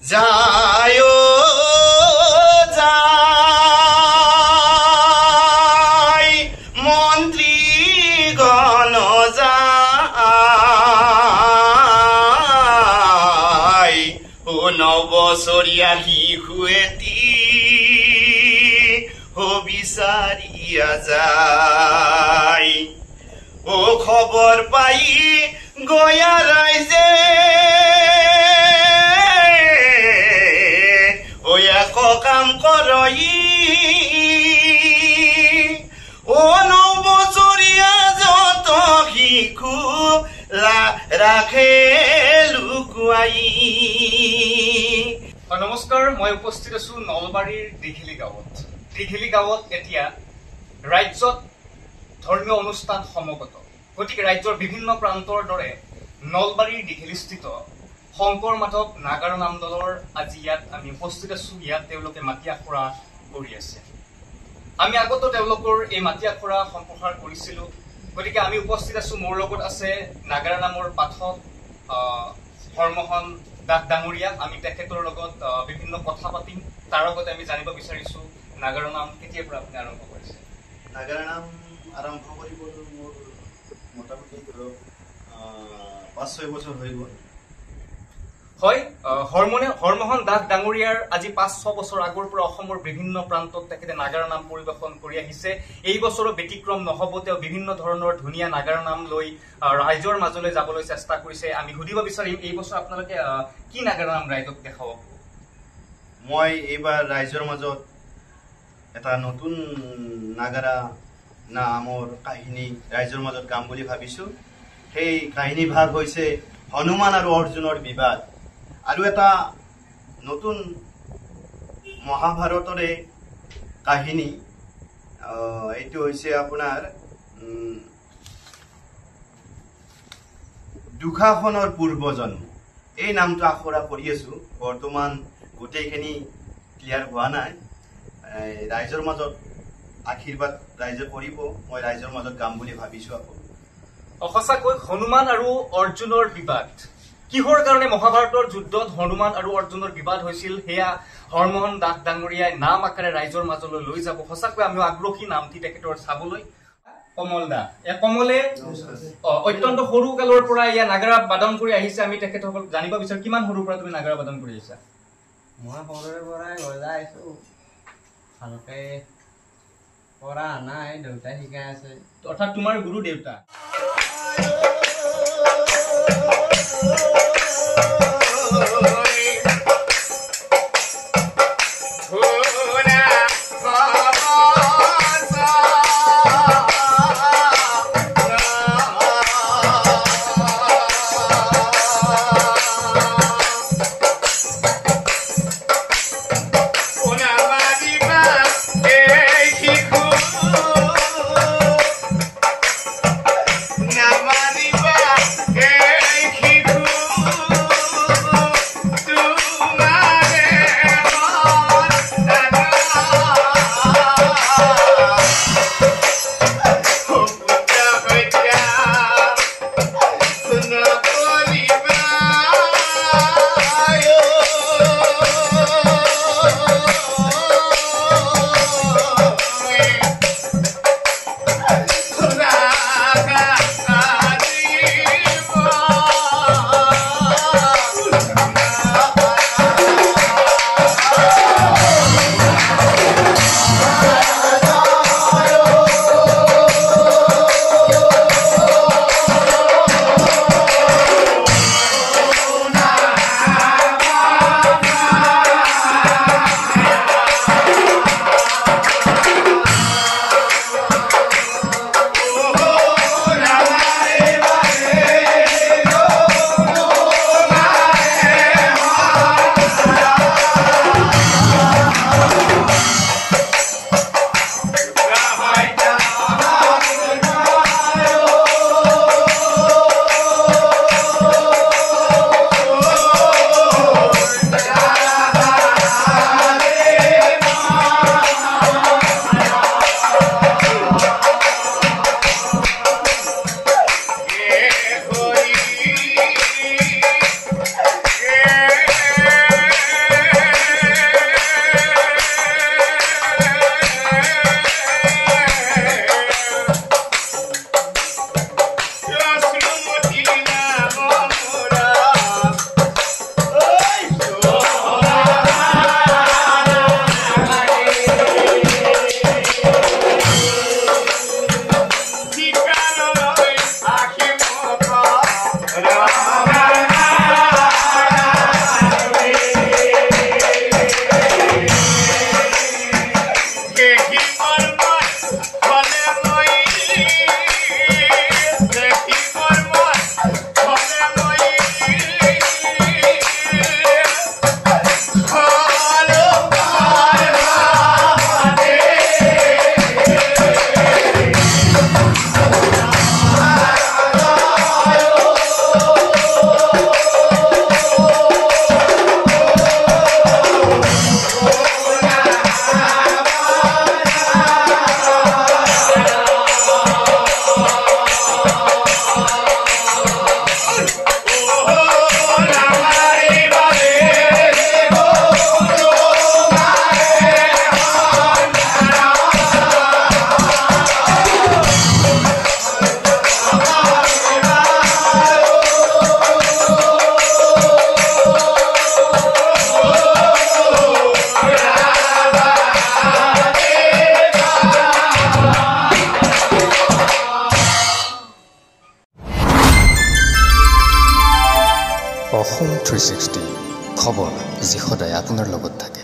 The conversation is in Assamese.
যায় যায় মন্ত্ৰী গণ যায় ও নবছৰীয়া শিশু এটি ও বিচাৰিয়া যায় ও খবৰ পাই গয়া ৰাইজে কাম কৰই ও নবছৰীয়া যত শিশু ৰাখে লুকুৱাই। নমস্কাৰ, মই উপস্থিত আছো নলবাৰীৰ দীঘিলী গাঁৱত। দীঘিলী গাঁৱত এতিয়া ৰাজ্যত ধৰ্মীয় অনুষ্ঠান সমগত, গতিকে ৰাজ্যৰ বিভিন্ন প্ৰান্তৰ দৰে নলবাৰীৰ দীঘিলীস্থিত শংকৰ মাধৱ নাগাৰা নাম দলৰ আজি ইয়াত আমি উপস্থিত আছো। ইয়াত তেওঁলোকে মাটি আখৰা কৰি আছে। আমি আগতো তেওঁলোকৰ এই মাটি আখৰা সম্প্ৰসাৰ কৰিছিলো, গতিকে আমি উপস্থিত আছো। মোৰ লগত আছে নাগাৰা নামৰ পাঠক হৰমোহন দাস ডাঙৰীয়া। আমি তেখেতৰ লগত বিভিন্ন কথা পাতিম। তাৰ আগতে আমি জানিব বিচাৰিছো নাগাৰা নাম কেতিয়াৰ পৰা আপুনি আৰম্ভ কৰিছে? নাগাৰা নাম আৰম্ভ কৰিবলৈ মোৰ মোটামুটি ৫-৬ বছৰ হৈ গ'ল। হয়, হৰমোহন দাস ডাঙৰীয়াৰ আজি ৫-৬ বছৰ আগৰ পৰা অসমৰ বিভিন্ন প্ৰান্তত তেখেতে নাগাৰা নাম পৰিৱেশন কৰি আহিছে। এই বছৰো ব্যতিক্ৰম নহ'ব। তেওঁ বিভিন্ন ধৰণৰ ধুনীয়া নাগাৰা নাম লৈ ৰাইজৰ মাজলৈ যাবলৈ চেষ্টা কৰিছে। আমি সুধিব বিচাৰিম, এই বছৰ আপোনালোকে কি নাগাৰা নাম ৰাইজক দেখাব? মই এইবাৰ ৰাইজৰ মাজত এটা নতুন নাগাৰা নামৰ কাহিনী ৰাইজৰ মাজত গাম বুলি ভাবিছো। সেই কাহিনী ভাগ হৈছে হনুমান আৰু অৰ্জুনৰ বিবাদ, আৰু এটা নতুন মহাভাৰতৰে কাহিনী। এইটো হৈছে আপোনাৰ দুঃশাসনৰ পূৰ্বজন্ম। এই নামটো আখৰা কৰি আছো। বৰ্তমান গোটেইখিনি ক্লিয়াৰ হোৱা নাই। ৰাইজৰ মাজত আশীৰ্বাদ ৰাইজে কৰিব। মই ৰাইজৰ মাজত গাম বুলি ভাবিছো। আকৌ সঁচাকৈ হনুমান আৰু অৰ্জুনৰ বিবাদ, কিহৰ কাৰণে মহাভাৰতৰ যুদ্ধত হনুমান আৰু অৰ্জুনৰ বিবাদ হৈছিল, সেয়া হৰমোহন দাস ডাঙৰীয়াই নাম আকাৰে ৰাইজৰ মাজলৈ লৈ যাব। সঁচাকৈ আমি আগ্ৰহী নামটি তেখেতৰ চাবলৈ। কমল দা, কমলে অত্যন্ত সৰু কালৰ পৰা ইয়াৰ নাগাৰা বাদন কৰি আহিছে। আমি তেখেতসকলক জানিব বিচাৰো, কিমান সৰুৰ পৰা তুমি নাগাৰা বাদন কৰি আহিছা? মই সৰুৰে পৰাই বজাই আছো, ভালকে কৰা নাই, দেউতাই শিকাই আছে। অৰ্থাৎ তোমাৰ গুৰু দেউতা। 360 খবৰ যি সদায় আপোনাৰ লগত থাকে।